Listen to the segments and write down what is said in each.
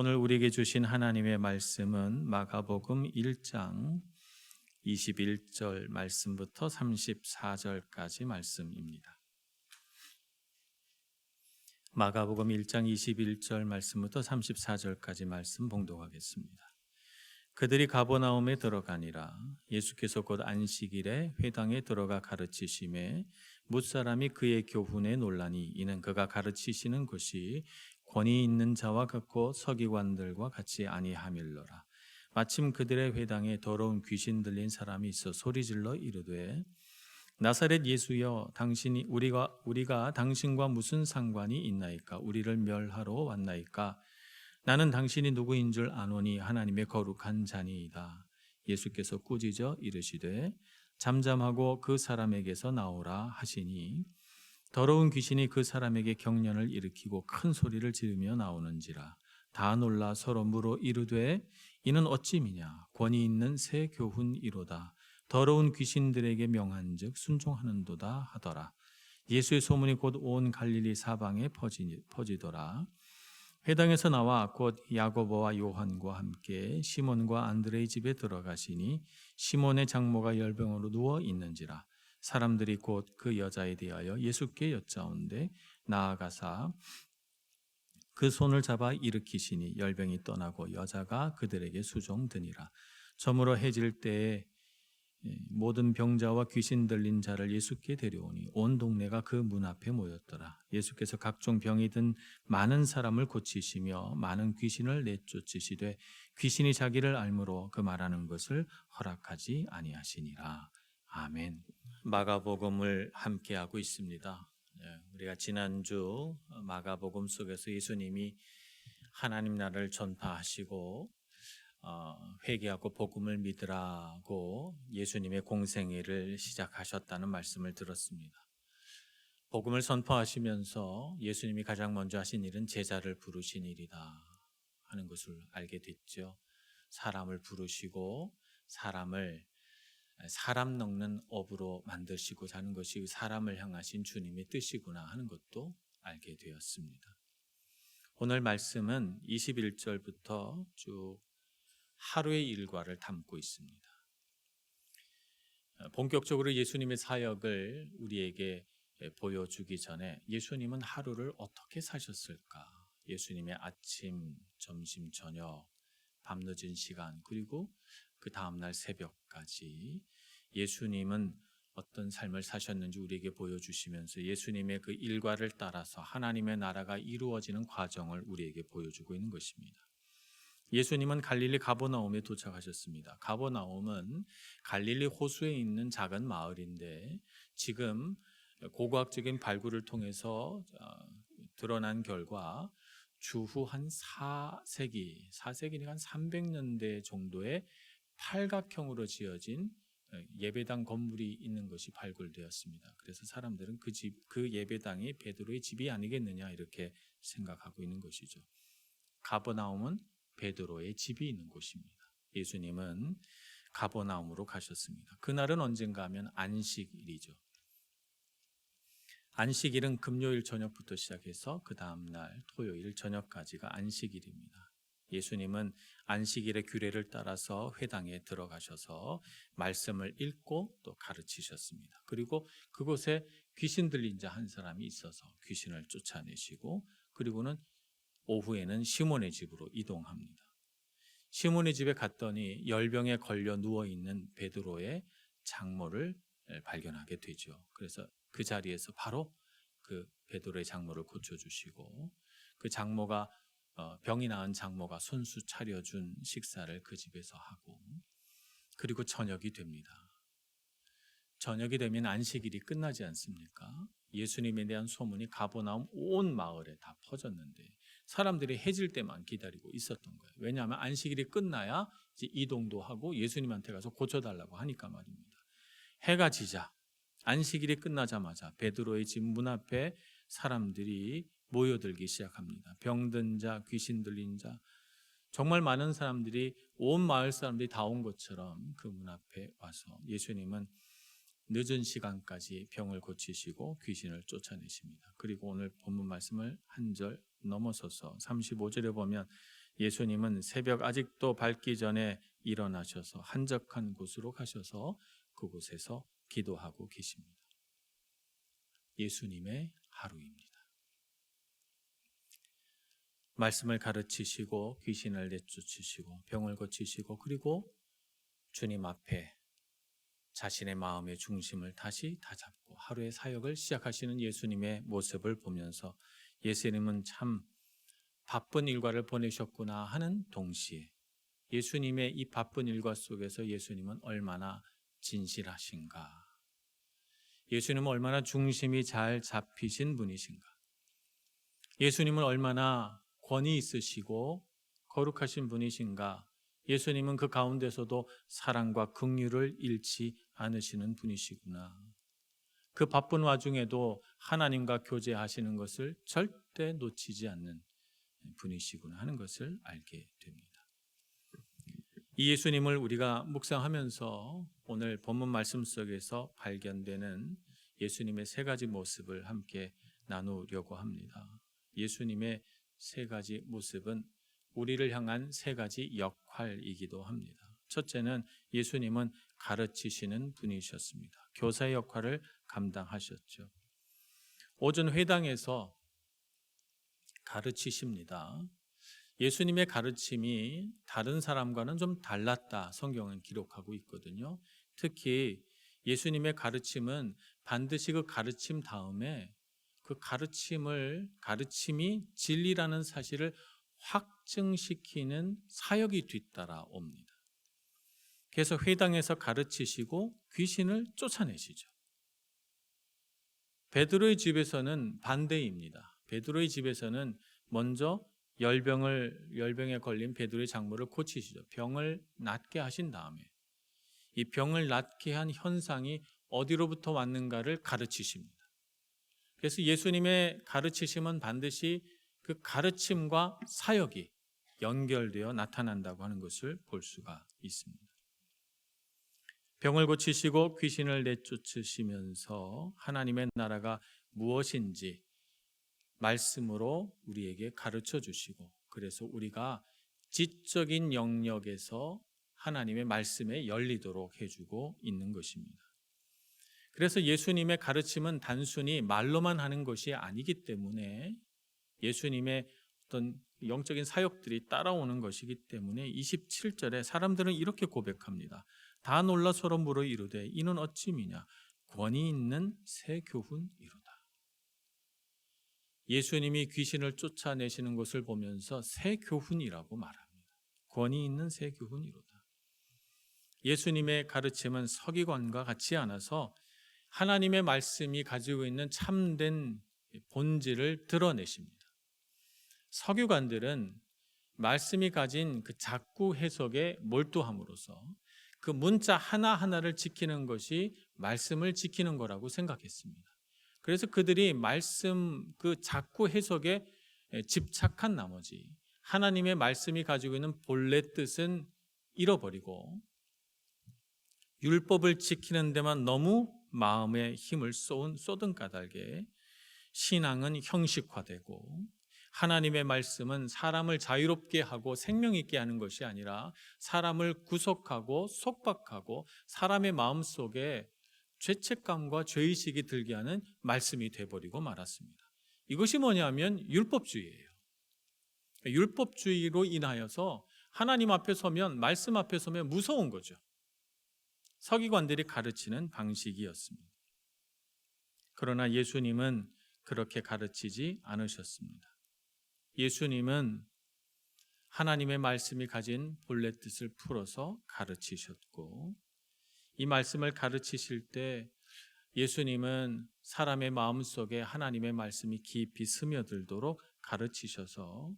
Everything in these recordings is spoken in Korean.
오늘 우리에게 주신 하나님의 말씀은 마가복음 1장 21절 말씀부터 34절까지 말씀입니다. 마가복음 1장 21절 말씀부터 34절까지 말씀 봉독하겠습니다. 그들이 가버나움에 들어가니라. 예수께서 곧 안식일에 회당에 들어가 가르치심에 뭇사람이 그의 교훈에 놀라니 이는 그가 가르치시는 것이 권위 있는 자와 같고 서기관들과 같이 아니하밀러라. 마침 그들의 회당에 더러운 귀신 들린 사람이 있어 소리질러 이르되 나사렛 예수여, 당신이 우리가 당신과 무슨 상관이 있나이까? 우리를 멸하러 왔나이까? 나는 당신이 누구인 줄 아노니 하나님의 거룩한 자니이다. 예수께서 꾸짖어 이르시되 잠잠하고 그 사람에게서 나오라 하시니 더러운 귀신이 그 사람에게 경련을 일으키고 큰 소리를 지르며 나오는지라. 다 놀라 서로 물어 이르되 이는 어찌미냐? 권위 있는 새 교훈이로다. 더러운 귀신들에게 명한즉 순종하는도다 하더라. 예수의 소문이 곧 온 갈릴리 사방에 퍼지더라. 회당에서 나와 곧 야고보와 요한과 함께 시몬과 안드레의 집에 들어가시니 시몬의 장모가 열병으로 누워 있는지라. 사람들이 곧 그 여자에 대하여 예수께 여짜온데 나아가사 그 손을 잡아 일으키시니 열병이 떠나고 여자가 그들에게 수종드니라. 저물어 해질 때에 모든 병자와 귀신 들린 자를 예수께 데려오니 온 동네가 그 문 앞에 모였더라. 예수께서 각종 병이 든 많은 사람을 고치시며 많은 귀신을 내쫓으시되 귀신이 자기를 알므로 그 말하는 것을 허락하지 아니하시니라. 아멘. 마가복음을 함께하고 있습니다. 우리가 지난주 마가복음 속에서 예수님이 하나님 나라를 전파하시고 회개하고 복음을 믿으라고 예수님의 공생애를 시작하셨다는 말씀을 들었습니다. 복음을 선포하시면서 예수님이 가장 먼저 하신 일은 제자를 부르신 일이다 하는 것을 알게 됐죠. 사람을 부르시고 사람을 사람 넉는 업으로 만드시고자 하는 것이 사람을 향하신 주님의 뜻이구나 하는 것도 알게 되었습니다. 오늘 말씀은 21절부터 쭉 하루의 일과를 담고 있습니다. 본격적으로 예수님의 사역을 우리에게 보여주기 전에 예수님은 하루를 어떻게 사셨을까? 예수님의 아침, 점심, 저녁, 밤늦은 시간 그리고 그 다음날 새벽까지 예수님은 어떤 삶을 사셨는지 우리에게 보여주시면서 예수님의 그 일과를 따라서 하나님의 나라가 이루어지는 과정을 우리에게 보여주고 있는 것입니다. 예수님은 갈릴리 가버나움에 도착하셨습니다. 가버나움은 갈릴리 호수에 있는 작은 마을인데 지금 고고학적인 발굴을 통해서 드러난 결과 주후 한 4세기니까 한 300년대 정도의 팔각형으로 지어진 예배당 건물이 있는 것이 발굴되었습니다. 그래서 사람들은 그 예배당이 베드로의 집이 아니겠느냐 이렇게 생각하고 있는 것이죠. 가버나움은 베드로의 집이 있는 곳입니다. 예수님은 가버나움으로 가셨습니다. 그날은 언젠가 하면 안식일이죠. 안식일은 금요일 저녁부터 시작해서 그 다음날 토요일 저녁까지가 안식일입니다. 예수님은 안식일의 규례를 따라서 회당에 들어가셔서 말씀을 읽고 또 가르치셨습니다. 그리고 그곳에 귀신 들린 자 한 사람이 있어서 귀신을 쫓아내시고 그리고는 오후에는 시몬의 집으로 이동합니다. 시몬의 집에 갔더니 열병에 걸려 누워있는 베드로의 장모를 발견하게 되죠. 그래서 그 자리에서 바로 그 베드로의 장모를 고쳐주시고 그 장모가 병이 나은 장모가 손수 차려준 식사를 그 집에서 하고 그리고 저녁이 됩니다. 저녁이 되면 안식일이 끝나지 않습니까? 예수님에 대한 소문이 가버나움 온 마을에 다 퍼졌는데 사람들이 해질 때만 기다리고 있었던 거예요. 왜냐하면 안식일이 끝나야 이제 이동도 하고 예수님한테 가서 고쳐달라고 하니까 말입니다. 해가 지자 안식일이 끝나자마자 베드로의 집 문 앞에 사람들이 모여들기 시작합니다. 병든 자, 귀신 들린 자, 정말 많은 사람들이 온 마을 사람들이 다 온 것처럼 그 문 앞에 와서 예수님은 늦은 시간까지 병을 고치시고 귀신을 쫓아내십니다. 그리고 오늘 본문 말씀을 한 절 넘어서서 35절에 보면 예수님은 새벽 아직도 밝기 전에 일어나셔서 한적한 곳으로 가셔서 그곳에서 기도하고 계십니다. 예수님의 하루입니다. 말씀을 가르치시고 귀신을 내쫓으시고 병을 고치시고 그리고 주님 앞에 자신의 마음의 중심을 다시 다잡고 하루의 사역을 시작하시는 예수님의 모습을 보면서 예수님은 참 바쁜 일과를 보내셨구나 하는 동시에 예수님의 이 바쁜 일과 속에서 예수님은 얼마나 진실하신가, 예수님은 얼마나 중심이 잘 잡히신 분이신가, 예수님은 얼마나 권위 있으시고 거룩하신 분이신가, 예수님은 그 가운데서도 사랑과 긍휼을 잃지 않으시는 분이시구나. 그 바쁜 와중에도 하나님과 교제하시는 것을 절대 놓치지 않는 분이시구나 하는 것을 알게 됩니다. 이 예수님을 우리가 묵상하면서 오늘 본문 말씀 속에서 발견되는 예수님의 세 가지 모습을 함께 나누려고 합니다. 예수님의 세 가지 모습은 우리를 향한 세 가지 역할이기도 합니다. 첫째는 예수님은 가르치시는 분이셨습니다. 교사의 역할을 감당하셨죠. 오전 회당에서 가르치십니다. 예수님의 가르침이 다른 사람과는 좀 달랐다 성경은 기록하고 있거든요. 특히 예수님의 가르침은 반드시 그 가르침 다음에 그 가르침이 진리라는 사실을 확증시키는 사역이 뒤따라 옵니다. 그래서 회당에서 가르치시고 귀신을 쫓아내시죠. 베드로의 집에서는 반대입니다. 베드로의 집에서는 먼저 열병에 걸린 베드로의 장모를 고치시죠. 병을 낫게 하신 다음에 이 병을 낫게 한 현상이 어디로부터 왔는가를 가르치십니다. 그래서 예수님의 가르치심은 반드시 그 가르침과 사역이 연결되어 나타난다고 하는 것을 볼 수가 있습니다. 병을 고치시고 귀신을 내쫓으시면서 하나님의 나라가 무엇인지 말씀으로 우리에게 가르쳐 주시고, 그래서 우리가 지적인 영역에서 하나님의 말씀에 열리도록 해주고 있는 것입니다. 그래서 예수님의 가르침은 단순히 말로만 하는 것이 아니기 때문에 예수님의 어떤 영적인 사역들이 따라오는 것이기 때문에 27절에 사람들은 이렇게 고백합니다. 다 놀라 서로 물어 이르되 이는 어찌 미냐 권위 있는 새 교훈이로다. 예수님이 귀신을 쫓아내시는 것을 보면서 새 교훈이라고 말합니다. 권위 있는 새 교훈이로다. 예수님의 가르침은 서기관과 같지 않아서 하나님의 말씀이 가지고 있는 참된 본질을 드러내십니다. 서기관들은 말씀이 가진 그 작구 해석에 몰두함으로써 그 문자 하나하나를 지키는 것이 말씀을 지키는 거라고 생각했습니다. 그래서 그들이 말씀 그 작구 해석에 집착한 나머지 하나님의 말씀이 가지고 있는 본래 뜻은 잃어버리고 율법을 지키는 데만 너무 마음의 힘을 쏟은 까닭에 신앙은 형식화되고 하나님의 말씀은 사람을 자유롭게 하고 생명 있게 하는 것이 아니라 사람을 구속하고 속박하고 사람의 마음속에 죄책감과 죄의식이 들게 하는 말씀이 되어버리고 말았습니다. 이것이 뭐냐면 율법주의예요. 율법주의로 인하여서 하나님 앞에 서면, 말씀 앞에 서면 무서운 거죠. 서기관들이 가르치는 방식이었습니다. 그러나 예수님은 그렇게 가르치지 않으셨습니다. 예수님은 하나님의 말씀이 가진 본래 뜻을 풀어서 가르치셨고, 이 말씀을 가르치실 때 예수님은 사람의 마음속에 하나님의 말씀이 깊이 스며들도록 가르치셔서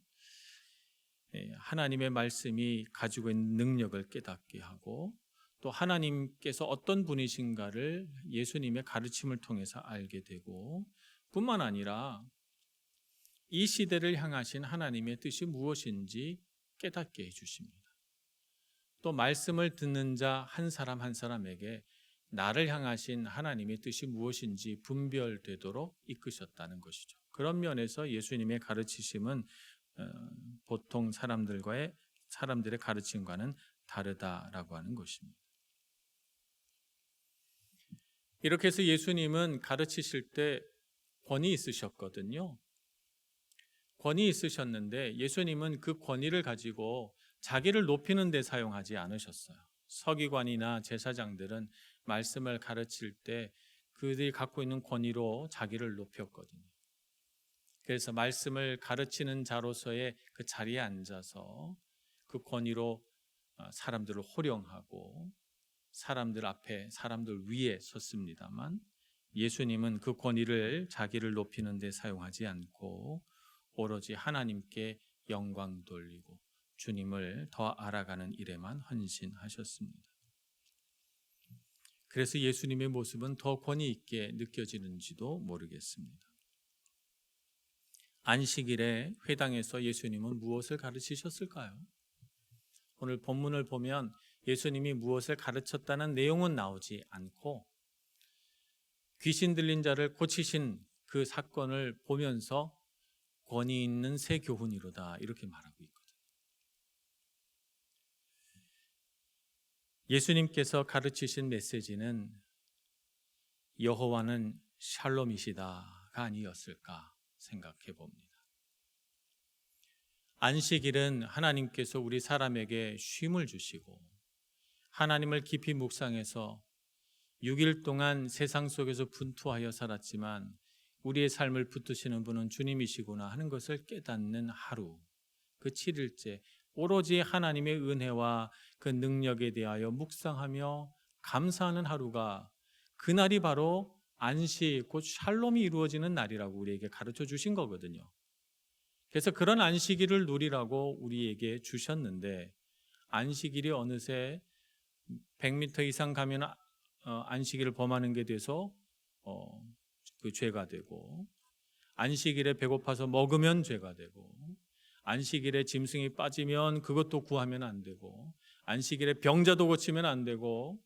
하나님의 말씀이 가지고 있는 능력을 깨닫게 하고 또 하나님께서 어떤 분이신가를 예수님의 가르침을 통해서 알게 되고, 뿐만 아니라 이 시대를 향하신 하나님의 뜻이 무엇인지 깨닫게 해주십니다. 또 말씀을 듣는 자 한 사람 한 사람에게 나를 향하신 하나님의 뜻이 무엇인지 분별되도록 이끄셨다는 것이죠. 그런 면에서 예수님의 가르치심은 보통 사람들의 가르침과는 다르다라고 하는 것입니다. 이렇게 해서 예수님은 가르치실 때 권위 있으셨거든요. 권위 있으셨는데 예수님은 그 권위를 가지고 자기를 높이는 데 사용하지 않으셨어요. 서기관이나 제사장들은 말씀을 가르칠 때 그들이 갖고 있는 권위로 자기를 높였거든요. 그래서 말씀을 가르치는 자로서의 그 자리에 앉아서 그 권위로 사람들을 호령하고 사람들 앞에, 사람들 위에 섰습니다만 예수님은 그 권위를 자기를 높이는 데 사용하지 않고 오로지 하나님께 영광 돌리고 주님을 더 알아가는 일에만 헌신하셨습니다. 그래서 예수님의 모습은 더 권위 있게 느껴지는지도 모르겠습니다. 안식일에 회당에서 예수님은 무엇을 가르치셨을까요? 오늘 본문을 보면 예수님이 무엇을 가르쳤다는 내용은 나오지 않고 귀신 들린 자를 고치신 그 사건을 보면서 권위 있는 새 교훈이로다 이렇게 말하고 있거든요. 예수님께서 가르치신 메시지는 여호와는 샬롬이시다가 아니었을까 생각해 봅니다. 안식일은 하나님께서 우리 사람에게 쉼을 주시고 하나님을 깊이 묵상해서 6일 동안 세상 속에서 분투하여 살았지만 우리의 삶을 붙드시는 분은 주님이시구나 하는 것을 깨닫는 하루, 그 7일째 오로지 하나님의 은혜와 그 능력에 대하여 묵상하며 감사하는 하루가 그날이 바로 안식, 곧 샬롬이 이루어지는 날이라고 우리에게 가르쳐 주신 거거든요. 그래서 그런 안식일을 누리라고 우리에게 주셨는데 안식일이 어느새 100m 이상 가면 안식일을 범하는 게 돼서 그 죄가 되고 안식일에 배고파서 먹으면 죄가 되고 안식일에 짐승이 빠지면 그것도 구하면 안 되고 안식일에 병자도 고치면 안 되고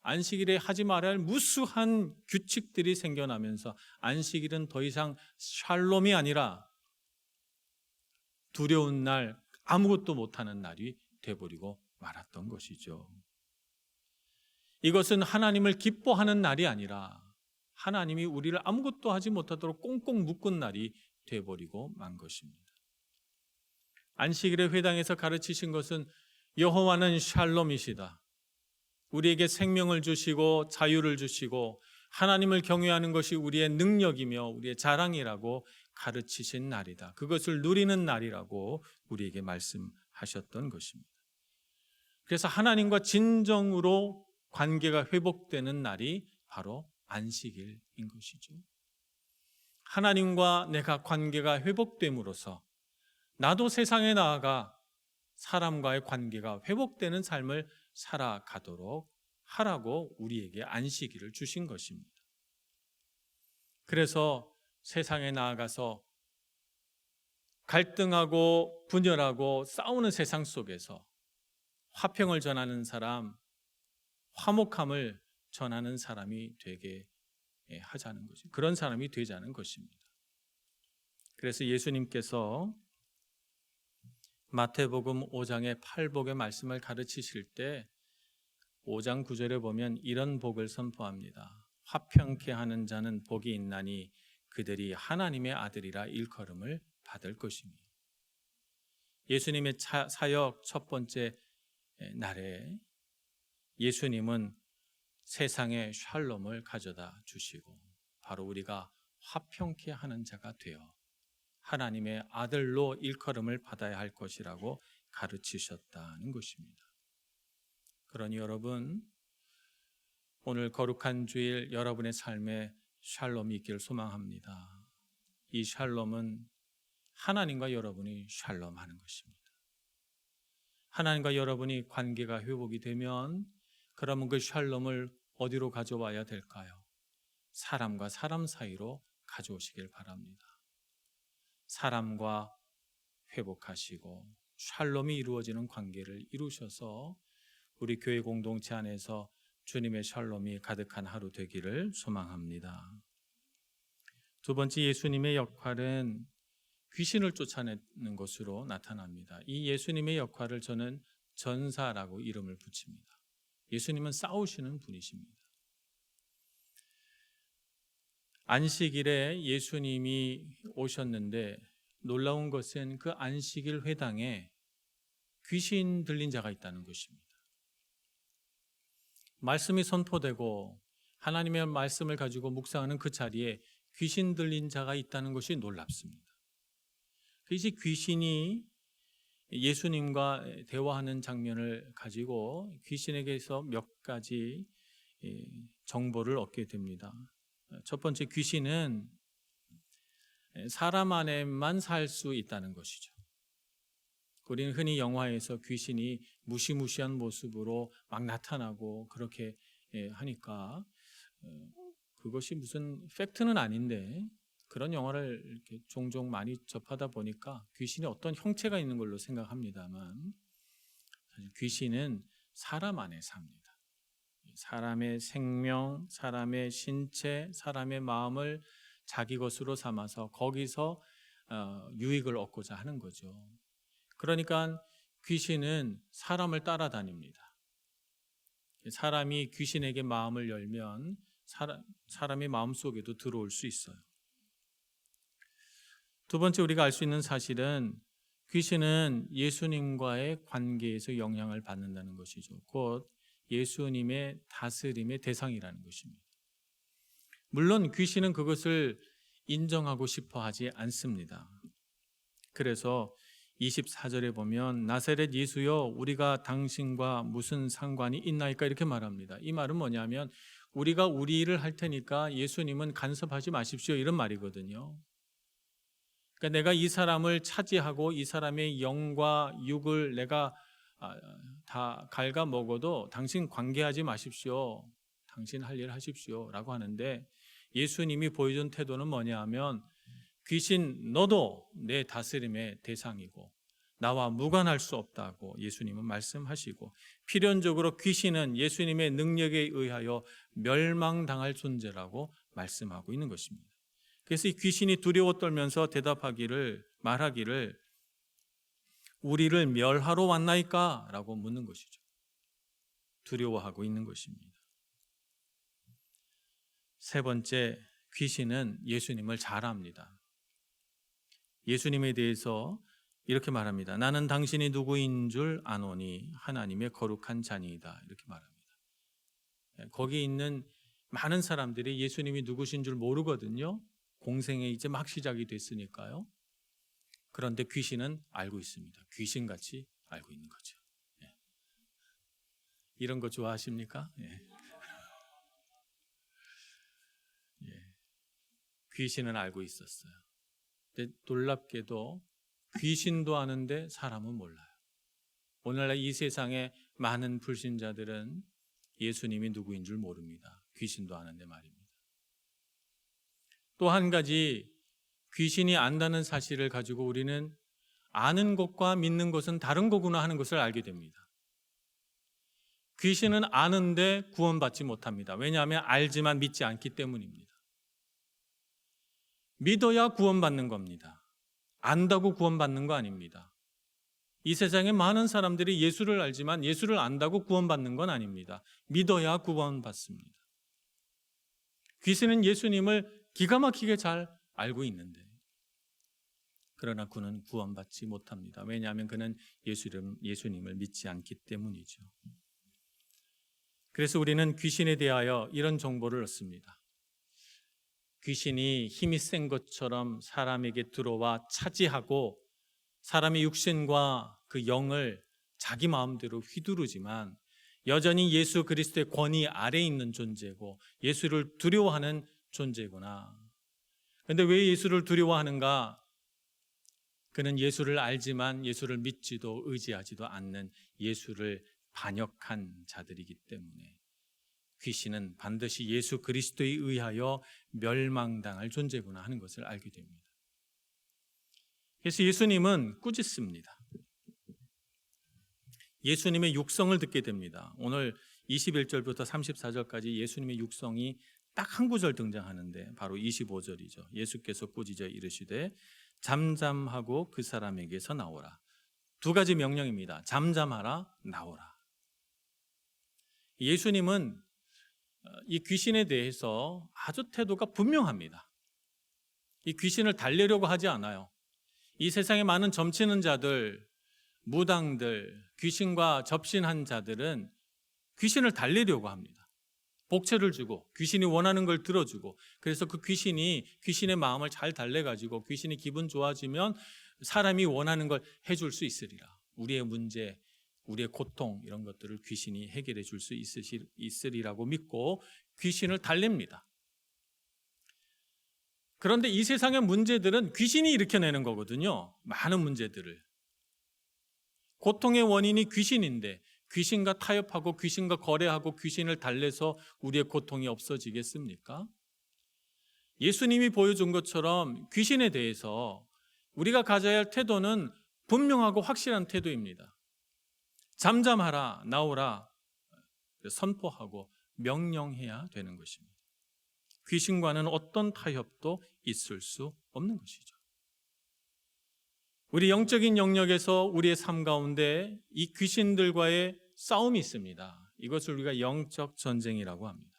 안식일에 하지 말아야 할 무수한 규칙들이 생겨나면서 안식일은 더 이상 샬롬이 아니라 두려운 날, 아무것도 못하는 날이 돼버리고 말았던 것이죠. 이것은 하나님을 기뻐하는 날이 아니라 하나님이 우리를 아무것도 하지 못하도록 꽁꽁 묶은 날이 돼버리고 만 것입니다. 안식일의 회당에서 가르치신 것은 여호와는 샬롬이시다. 우리에게 생명을 주시고 자유를 주시고 하나님을 경외하는 것이 우리의 능력이며 우리의 자랑이라고 가르치신 날이다. 그것을 누리는 날이라고 우리에게 말씀하셨던 것입니다. 그래서 하나님과 진정으로 관계가 회복되는 날이 바로 안식일인 것이죠. 하나님과 내가 관계가 회복됨으로써 나도 세상에 나아가 사람과의 관계가 회복되는 삶을 살아가도록 하라고 우리에게 안식일을 주신 것입니다. 그래서 세상에 나아가서 갈등하고 분열하고 싸우는 세상 속에서 화평을 전하는 사람, 화목함을 전하는 사람이 되게 하자는 것이, 그런 사람이 되자는 것입니다. 그래서 예수님께서 마태복음 5장의 팔복의 말씀을 가르치실 때 5장 9절에 보면 이런 복을 선포합니다. 화평케 하는 자는 복이 있나니 그들이 하나님의 아들이라 일컬음을 받을 것이며. 예수님의 사역 첫 번째 날에 예수님은 세상에 샬롬을 가져다 주시고 바로 우리가 화평케 하는 자가 되어 하나님의 아들로 일컬음을 받아야 할 것이라고 가르치셨다는 것입니다. 그러니 여러분, 오늘 거룩한 주일 여러분의 삶에 샬롬이 있기를 소망합니다. 이 샬롬은 하나님과 여러분이 샬롬하는 것입니다. 하나님과 여러분이 관계가 회복이 되면 그러면 그 샬롬을 어디로 가져와야 될까요? 사람과 사람 사이로 가져오시길 바랍니다. 사람과 회복하시고 샬롬이 이루어지는 관계를 이루셔서 우리 교회 공동체 안에서 주님의 샬롬이 가득한 하루 되기를 소망합니다. 두 번째 예수님의 역할은 귀신을 쫓아내는 것으로 나타납니다. 이 예수님의 역할을 저는 전사라고 이름을 붙입니다. 예수님은 싸우시는 분이십니다. 안식일에 예수님이 오셨는데 놀라운 것은 그 안식일 회당에 귀신 들린 자가 있다는 것입니다. 말씀이 선포되고 하나님의 말씀을 가지고 묵상하는 그 자리에 귀신 들린 자가 있다는 것이 놀랍습니다. 그래서 귀신이 예수님과 대화하는 장면을 가지고 귀신에게서 몇 가지 정보를 얻게 됩니다. 첫 번째, 귀신은 사람 안에만 살 수 있다는 것이죠. 우리는 흔히 영화에서 귀신이 무시무시한 모습으로 막 나타나고 그렇게 하니까 그것이 무슨 팩트는 아닌데 그런 영화를 이렇게 종종 많이 접하다 보니까 귀신이 어떤 형체가 있는 걸로 생각합니다만 사실 귀신은 사람 안에 삽니다. 사람의 생명, 사람의 신체, 사람의 마음을 자기 것으로 삼아서 거기서 유익을 얻고자 하는 거죠. 그러니까 귀신은 사람을 따라다닙니다. 사람이 귀신에게 마음을 열면 사람의 마음 속에도 들어올 수 있어요. 두 번째, 우리가 알 수 있는 사실은 귀신은 예수님과의 관계에서 영향을 받는다는 것이죠. 곧 예수님의 다스림의 대상이라는 것입니다. 물론 귀신은 그것을 인정하고 싶어 하지 않습니다. 그래서 24절에 보면 나사렛 예수여 우리가 당신과 무슨 상관이 있나이까 이렇게 말합니다. 이 말은 뭐냐면 우리가 우리 일을 할 테니까 예수님은 간섭하지 마십시오 이런 말이거든요. 그러니까 내가 이 사람을 차지하고 이 사람의 영과 육을 내가 다 갉아먹어도 당신 관계하지 마십시오. 당신 할 일 하십시오 라고 하는데 예수님이 보여준 태도는 뭐냐 하면 귀신 너도 내 다스림의 대상이고 나와 무관할 수 없다고 예수님은 말씀하시고 필연적으로 귀신은 예수님의 능력에 의하여 멸망당할 존재라고 말씀하고 있는 것입니다. 그래서 이 귀신이 두려워 떨면서 말하기를 우리를 멸하러 왔나이까? 라고 묻는 것이죠. 두려워하고 있는 것입니다. 세 번째, 귀신은 예수님을 잘 압니다. 예수님에 대해서 이렇게 말합니다. 나는 당신이 누구인 줄 아노니 하나님의 거룩한 자니이다. 이렇게 말합니다. 거기 있는 많은 사람들이 예수님이 누구신 줄 모르거든요. 공생에 이제 막 시작이 됐으니까요. 그런데 귀신은 알고 있습니다. 귀신같이 알고 있는 거죠. 이런 거 좋아하십니까? 귀신은 알고 있었어요. 근데 놀랍게도 귀신도 아는데 사람은 몰라요. 오늘날 이 세상에 많은 불신자들은 예수님이 누구인 줄 모릅니다. 귀신도 아는데 말입니다. 또 한 가지 귀신이 안다는 사실을 가지고 우리는 아는 것과 믿는 것은 다른 거구나 하는 것을 알게 됩니다. 귀신은 아는데 구원받지 못합니다. 왜냐하면 알지만 믿지 않기 때문입니다. 믿어야 구원받는 겁니다. 안다고 구원받는 거 아닙니다. 이 세상에 많은 사람들이 예수를 알지만 예수를 안다고 구원받는 건 아닙니다. 믿어야 구원받습니다. 귀신은 예수님을 기가 막히게 잘 알고 있는데 그러나 그는 구원받지 못합니다. 왜냐하면 그는 예수님을 믿지 않기 때문이죠. 그래서 우리는 귀신에 대하여 이런 정보를 얻습니다. 귀신이 힘이 센 것처럼 사람에게 들어와 차지하고 사람의 육신과 그 영을 자기 마음대로 휘두르지만 여전히 예수 그리스도의 권위 아래에 있는 존재고 예수를 두려워하는 존재구나. 그런데 왜 예수를 두려워하는가? 그는 예수를 알지만 예수를 믿지도 의지하지도 않는 예수를 반역한 자들이기 때문에 귀신은 반드시 예수 그리스도에 의하여 멸망당할 존재구나 하는 것을 알게 됩니다. 그래서 예수님은 꾸짖습니다. 예수님의 육성을 듣게 됩니다. 오늘 21절부터 34절까지 예수님의 육성이 딱 한 구절 등장하는데 바로 25절이죠. 예수께서 꾸짖어 이르시되 잠잠하고 그 사람에게서 나오라. 두 가지 명령입니다. 잠잠하라, 나오라. 예수님은 이 귀신에 대해서 아주 태도가 분명합니다. 이 귀신을 달래려고 하지 않아요. 이 세상에 많은 점치는 자들, 무당들, 귀신과 접신한 자들은 귀신을 달래려고 합니다. 복채를 주고 귀신이 원하는 걸 들어주고, 그래서 그 귀신이 귀신의 마음을 잘 달래가지고 귀신이 기분 좋아지면 사람이 원하는 걸 해줄 수 있으리라. 우리의 문제, 우리의 고통 이런 것들을 귀신이 해결해 줄 수 있으리라고 믿고 귀신을 달랩니다. 그런데 이 세상의 문제들은 귀신이 일으켜내는 거거든요. 많은 문제들을. 고통의 원인이 귀신인데 귀신과 타협하고 귀신과 거래하고 귀신을 달래서 우리의 고통이 없어지겠습니까? 예수님이 보여준 것처럼 귀신에 대해서 우리가 가져야 할 태도는 분명하고 확실한 태도입니다. 잠잠하라, 나오라 선포하고 명령해야 되는 것입니다. 귀신과는 어떤 타협도 있을 수 없는 것이죠. 우리 영적인 영역에서 우리의 삶 가운데 이 귀신들과의 싸움이 있습니다. 이것을 우리가 영적 전쟁이라고 합니다.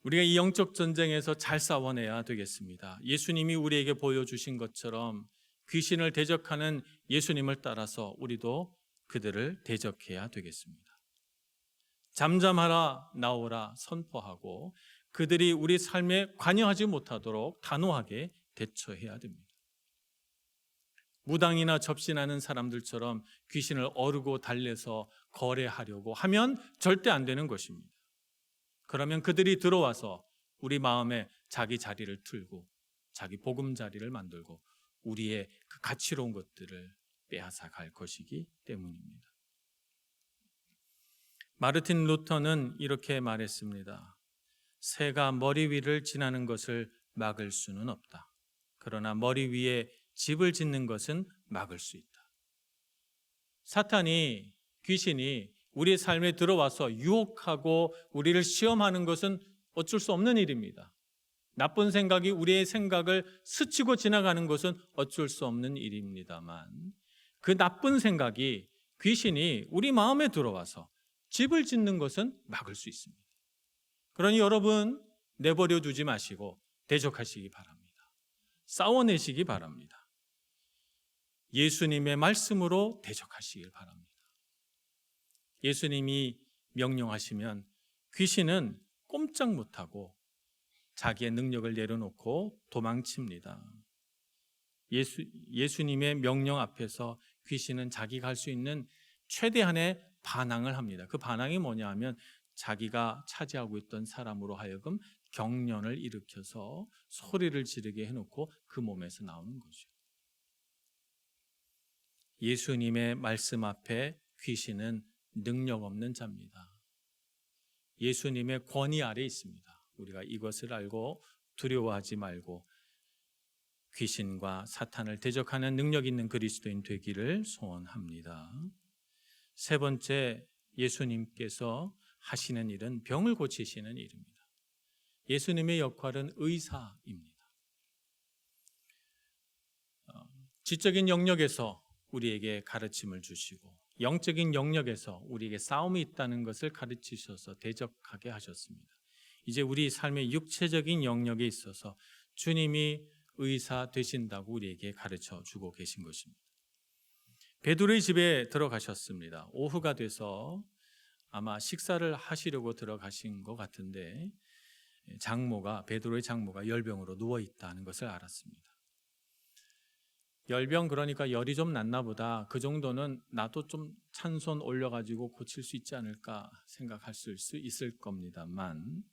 우리가 이 영적 전쟁에서 잘 싸워내야 되겠습니다. 예수님이 우리에게 보여주신 것처럼 귀신을 대적하는 예수님을 따라서 우리도 그들을 대적해야 되겠습니다. 잠잠하라, 나오라 선포하고 그들이 우리 삶에 관여하지 못하도록 단호하게 대처해야 됩니다. 무당이나 접신하는 사람들처럼 귀신을 어르고 달래서 거래하려고 하면 절대 안 되는 것입니다. 그러면 그들이 들어와서 우리 마음에 자기 자리를 틀고 자기 보금자리를 만들고 우리의 그 가치로운 것들을 빼앗아 갈 것이기 때문입니다. 마르틴 루터는 이렇게 말했습니다. 새가 머리 위를 지나는 것을 막을 수는 없다. 그러나 머리 위에 집을 짓는 것은 막을 수 있다. 사탄이, 귀신이 우리의 삶에 들어와서 유혹하고 우리를 시험하는 것은 어쩔 수 없는 일입니다. 나쁜 생각이 우리의 생각을 스치고 지나가는 것은 어쩔 수 없는 일입니다만 그 나쁜 생각이, 귀신이 우리 마음에 들어와서 집을 짓는 것은 막을 수 있습니다. 그러니 여러분 내버려 두지 마시고 대적하시기 바랍니다. 싸워내시기 바랍니다. 예수님의 말씀으로 대적하시길 바랍니다. 예수님이 명령하시면 귀신은 꼼짝 못하고 자기의 능력을 내려놓고 도망칩니다. 예수님의 명령 앞에서 귀신은 자기가 할 수 있는 최대한의 반항을 합니다. 그 반항이 뭐냐 하면 자기가 차지하고 있던 사람으로 하여금 경련을 일으켜서 소리를 지르게 해놓고 그 몸에서 나오는 거죠. 예수님의 말씀 앞에 귀신은 능력 없는 자입니다. 예수님의 권위 아래 있습니다. 우리가 이것을 알고 두려워하지 말고 귀신과 사탄을 대적하는 능력 있는 그리스도인 되기를 소원합니다. 세 번째, 예수님께서 하시는 일은 병을 고치시는 일입니다. 예수님의 역할은 의사입니다. 지적인 영역에서 우리에게 가르침을 주시고 영적인 영역에서 우리에게 싸움이 있다는 것을 가르치셔서 대적하게 하셨습니다. 이제 우리 삶의 육체적인 영역에 있어서 주님이 의사 되신다고 우리에게 가르쳐 주고 계신 것입니다. 베드로의 집에 들어가셨습니다. 오후가 돼서 아마 식사를 하시려고 들어가신 것 같은데 베드로의 장모가 열병으로 누워 있다는 것을 알았습니다. 열병, 그러니까 열이 좀 났나 보다. 그 정도는 나도 좀 찬손 올려가지고 고칠 수 있지 않을까 생각할 수 있을 겁니다만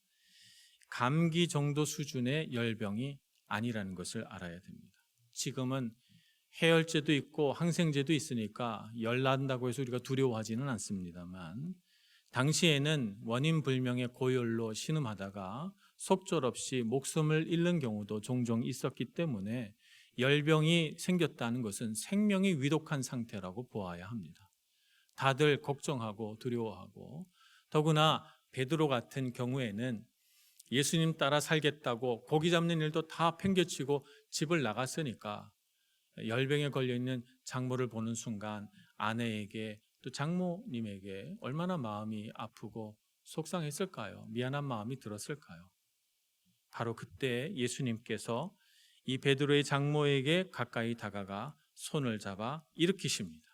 감기 정도 수준의 열병이 아니라는 것을 알아야 됩니다. 지금은 해열제도 있고 항생제도 있으니까 열 난다고 해서 우리가 두려워하지는 않습니다만 당시에는 원인 불명의 고열로 신음하다가 속절없이 목숨을 잃는 경우도 종종 있었기 때문에 열병이 생겼다는 것은 생명이 위독한 상태라고 보아야 합니다. 다들 걱정하고 두려워하고 더구나 베드로 같은 경우에는 예수님 따라 살겠다고 고기 잡는 일도 다 팽개치고 집을 나갔으니까 열병에 걸려있는 장모를 보는 순간 아내에게 또 장모님에게 얼마나 마음이 아프고 속상했을까요? 미안한 마음이 들었을까요? 바로 그때 예수님께서 이 베드로의 장모에게 가까이 다가가 손을 잡아 일으키십니다.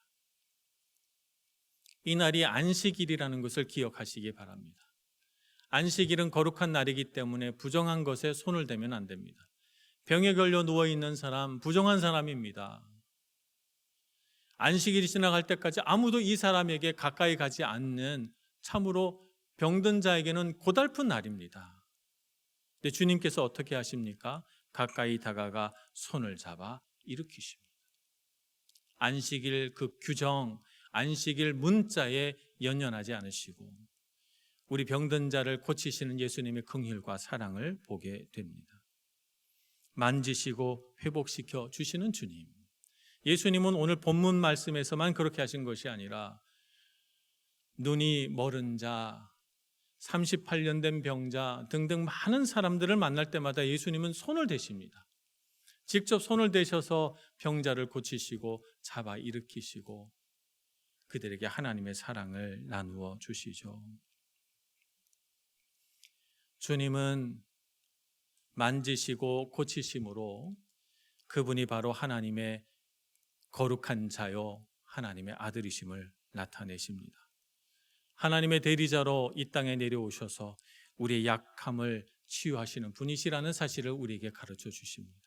이 날이 안식일이라는 것을 기억하시기 바랍니다. 안식일은 거룩한 날이기 때문에 부정한 것에 손을 대면 안 됩니다. 병에 걸려 누워있는 사람, 부정한 사람입니다. 안식일이 지나갈 때까지 아무도 이 사람에게 가까이 가지 않는 참으로 병든 자에게는 고달픈 날입니다. 근데 주님께서 어떻게 하십니까? 가까이 다가가 손을 잡아 일으키십니다. 안식일 그 규정, 안식일 문자에 연연하지 않으시고 우리 병든 자를 고치시는 예수님의 긍휼과 사랑을 보게 됩니다. 만지시고 회복시켜 주시는 주님. 예수님은 오늘 본문 말씀에서만 그렇게 하신 것이 아니라 눈이 멀은 자, 38년 된 병자 등등 많은 사람들을 만날 때마다 예수님은 손을 대십니다. 직접 손을 대셔서 병자를 고치시고 잡아 일으키시고 그들에게 하나님의 사랑을 나누어 주시죠. 주님은 만지시고 고치심으로 그분이 바로 하나님의 거룩한 자요 하나님의 아들이심을 나타내십니다. 하나님의 대리자로 이 땅에 내려오셔서 우리의 약함을 치유하시는 분이시라는 사실을 우리에게 가르쳐 주십니다.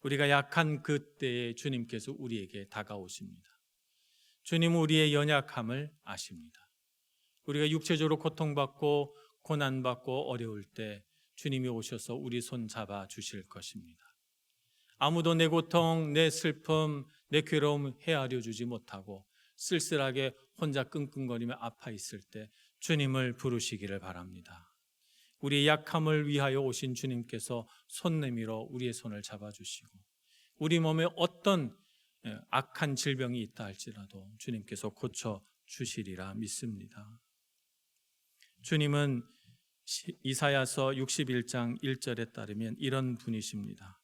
우리가 약한 그때에 주님께서 우리에게 다가오십니다. 주님은 우리의 연약함을 아십니다. 우리가 육체적으로 고통받고 고난받고 어려울 때 주님이 오셔서 우리 손 잡아 주실 것입니다. 아무도 내 고통, 내 슬픔, 내 괴로움 헤아려 주지 못하고 쓸쓸하게 혼자 끙끙거리며 아파 있을 때 주님을 부르시기를 바랍니다. 우리의 약함을 위하여 오신 주님께서 손 내밀어 우리의 손을 잡아주시고 우리 몸에 어떤 악한 질병이 있다 할지라도 주님께서 고쳐주시리라 믿습니다. 주님은 이사야서 61장 1절에 따르면 이런 분이십니다.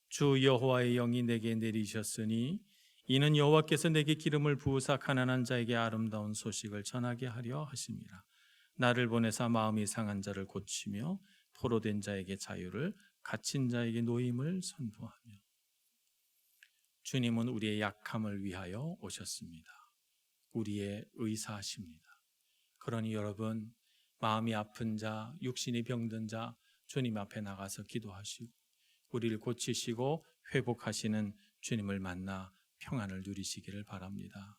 주 여호와의 영이 내게 내리셨으니 이는 여호와께서 내게 기름을 부으사 가난한 자에게 아름다운 소식을 전하게 하려 하심이라. 나를 보내사 마음이 상한 자를 고치며 포로된 자에게 자유를, 갇힌 자에게 노임을 선포하며. 주님은 우리의 약함을 위하여 오셨습니다. 우리의 의사하십니다. 그러니 여러분, 마음이 아픈 자, 육신이 병든 자 주님 앞에 나가서 기도하시고 우리를 고치시고 회복하시는 주님을 만나 평안을 누리시기를 바랍니다.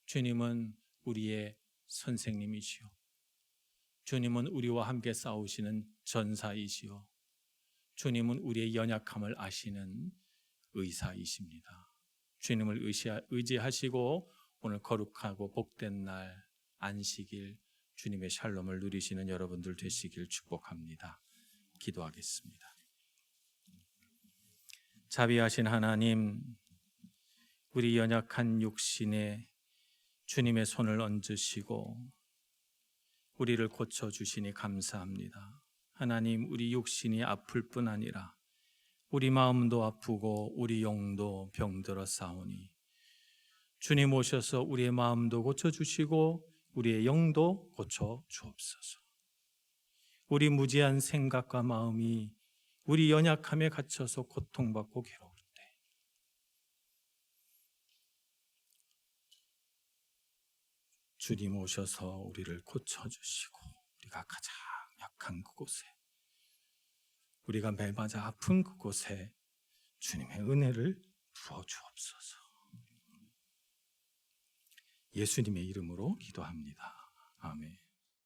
주님은 우리의 선생님이시오. 주님은 우리와 함께 싸우시는 전사이시오. 주님은 우리의 연약함을 아시는 의사이십니다. 주님을 의지하시고 오늘 거룩하고 복된 날 안식일 주님의 샬롬을 누리시는 여러분들 되시길 축복합니다. 기도하겠습니다. 자비하신 하나님, 우리 연약한 육신에 주님의 손을 얹으시고 우리를 고쳐주시니 감사합니다. 하나님, 우리 육신이 아플 뿐 아니라 우리 마음도 아프고 우리 영도 병들어 싸우니 주님 오셔서 우리의 마음도 고쳐주시고 우리의 영도 고쳐주옵소서. 우리 무지한 생각과 마음이 우리 연약함에 갇혀서 고통받고 괴로울 때 주님 오셔서 우리를 고쳐주시고 우리가 가장 약한 그곳에 우리가 매맞아 아픈 그곳에 주님의 은혜를 부어주옵소서. 예수님의 이름으로 기도합니다. 아멘.